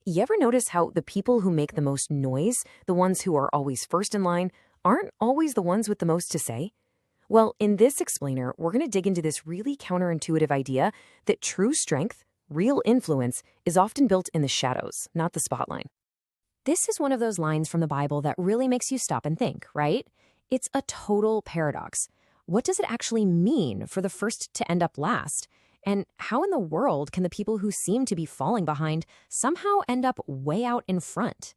You ever notice how the people who make the most noise, the ones who are always first in line, aren't always the ones with the most to say? Well, in this explainer, we're going to dig into this really counterintuitive idea that true strength, real influence, is often built in the shadows, not the spotlight. This is one of those lines from the Bible that really makes you stop and think, right? It's a total paradox. What does it actually mean for the first to end up last? And how in the world can the people who seem to be falling behind somehow end up way out in front?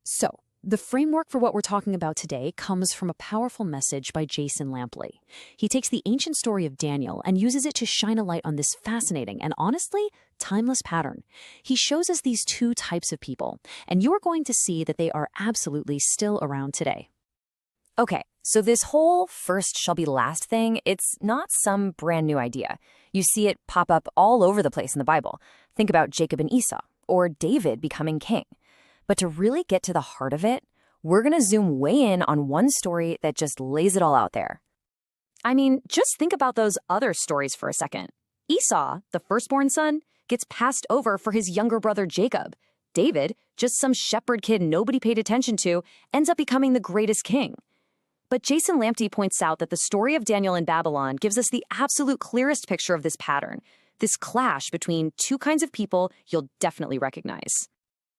So, the framework for what we're talking about today comes from a powerful message by Jason Lampley. He takes the ancient story of Daniel and uses it to shine a light on this fascinating and honestly timeless pattern. He shows us these two types of people, and you're going to see that they are absolutely still around today. Okay, so this whole first shall be last thing, it's not some brand new idea. You see it pop up all over the place in the Bible. Think about Jacob and Esau, or David becoming king. But to really get to the heart of it, we're going to zoom way in on one story that just lays it all out there. I mean, just think about those other stories for a second. Esau, the firstborn son, gets passed over for his younger brother Jacob. David, just some shepherd kid nobody paid attention to, ends up becoming the greatest king. But Jason Lampley points out that the story of Daniel in Babylon gives us the absolute clearest picture of this pattern, this clash between two kinds of people you'll definitely recognize.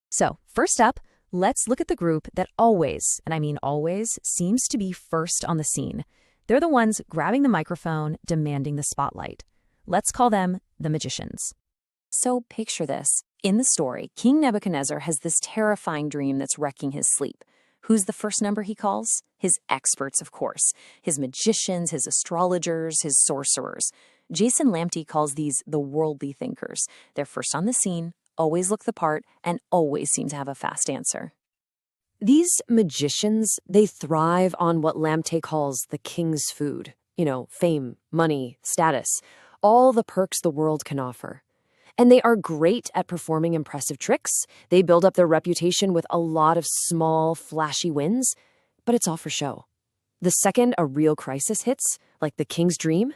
So, first up, let's look at the group that always, and I mean always, seems to be first on the scene. They're the ones grabbing the microphone, demanding the spotlight. Let's call them the magicians. So picture this. In the story, King Nebuchadnezzar has this terrifying dream that's wrecking his sleep. Who's the first number he calls? His experts, of course. His magicians, his astrologers, his sorcerers. Jason Lampley calls these the worldly thinkers. They're first on the scene, always look the part, and always seem to have a fast answer. These magicians, they thrive on what Lampley calls the king's food. Fame, money, status, all the perks the world can offer. And they are great at performing impressive tricks. They build up their reputation with a lot of small, flashy wins, but it's all for show. The second a real crisis hits, like the king's dream,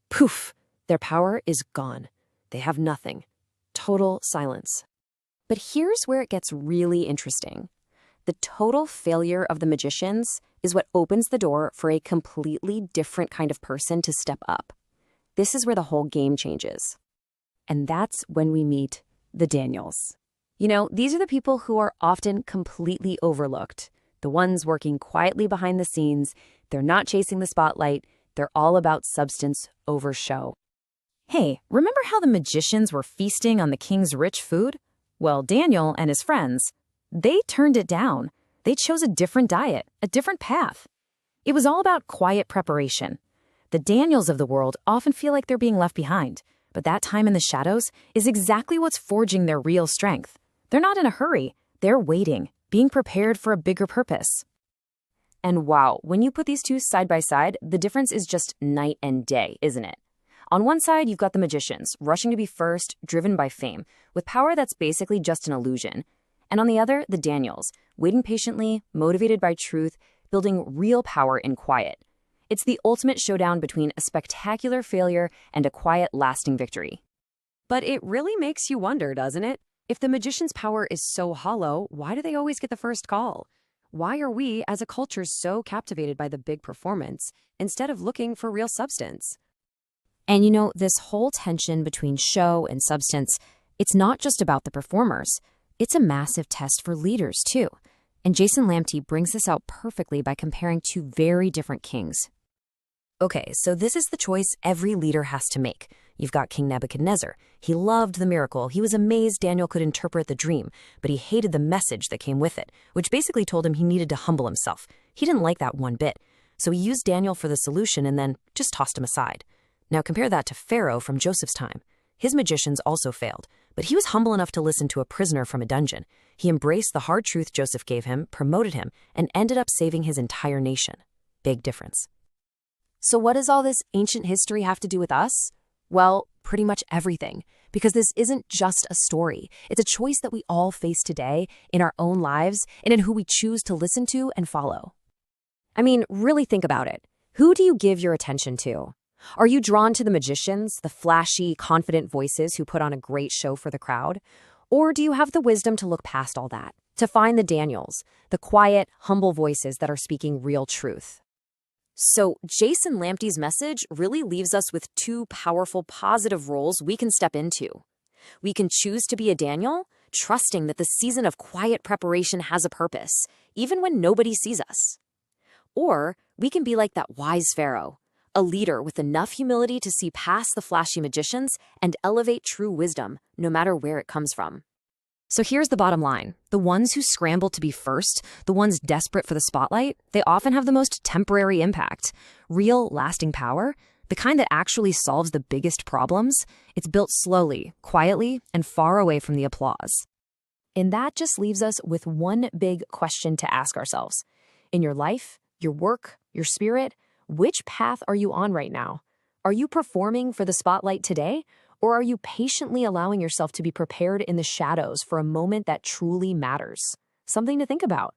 poof, their power is gone. They have nothing. Total silence. But here's where it gets really interesting. The total failure of the magicians is what opens the door for a completely different kind of person to step up. This is where the whole game changes. And that's when we meet the Daniels. These are the people who are often completely overlooked. The ones working quietly behind the scenes. They're not chasing the spotlight. They're all about substance over show. Hey, remember how the magicians were feasting on the king's rich food? Well, Daniel and his friends, they turned it down. They chose a different diet, a different path. It was all about quiet preparation. The Daniels of the world often feel like they're being left behind. But that time in the shadows is exactly what's forging their real strength. They're not in a hurry. They're waiting, being prepared for a bigger purpose. And wow, when you put these two side by side, the difference is just night and day, isn't it? On one side, you've got the magicians, rushing to be first, driven by fame, with power that's basically just an illusion. And on the other, the Daniels, waiting patiently, motivated by truth, building real power in quiet. It's the ultimate showdown between a spectacular failure and a quiet, lasting victory. But it really makes you wonder, doesn't it? If the magician's power is so hollow, why do they always get the first call? Why are we, as a culture, so captivated by the big performance instead of looking for real substance? And this whole tension between show and substance, it's not just about the performers. It's a massive test for leaders, too. And Jason Lampley brings this out perfectly by comparing two very different kings. Okay, so this is the choice every leader has to make. You've got King Nebuchadnezzar. He loved the miracle. He was amazed Daniel could interpret the dream, but he hated the message that came with it, which basically told him he needed to humble himself. He didn't like that one bit. So he used Daniel for the solution and then just tossed him aside. Now compare that to Pharaoh from Joseph's time. His magicians also failed, but he was humble enough to listen to a prisoner from a dungeon. He embraced the hard truth Joseph gave him, promoted him, and ended up saving his entire nation. Big difference. So what does all this ancient history have to do with us? Well, pretty much everything, because this isn't just a story. It's a choice that we all face today in our own lives and in who we choose to listen to and follow. I mean, really think about it. Who do you give your attention to? Are you drawn to the magicians, the flashy, confident voices who put on a great show for the crowd? Or do you have the wisdom to look past all that, to find the Daniels, the quiet, humble voices that are speaking real truth? So, Jason Lamptey's message really leaves us with two powerful positive roles we can step into. We can choose to be a Daniel, trusting that the season of quiet preparation has a purpose, even when nobody sees us. Or we can be like that wise Pharaoh, a leader with enough humility to see past the flashy magicians and elevate true wisdom, no matter where it comes from. So here's the bottom line. The ones who scramble to be first, the ones desperate for the spotlight, they often have the most temporary impact. Real, lasting power, the kind that actually solves the biggest problems, it's built slowly, quietly, and far away from the applause. And that just leaves us with one big question to ask ourselves. In your life, your work, your spirit, which path are you on right now? Are you performing for the spotlight today? Or are you patiently allowing yourself to be prepared in the shadows for a moment that truly matters? Something to think about.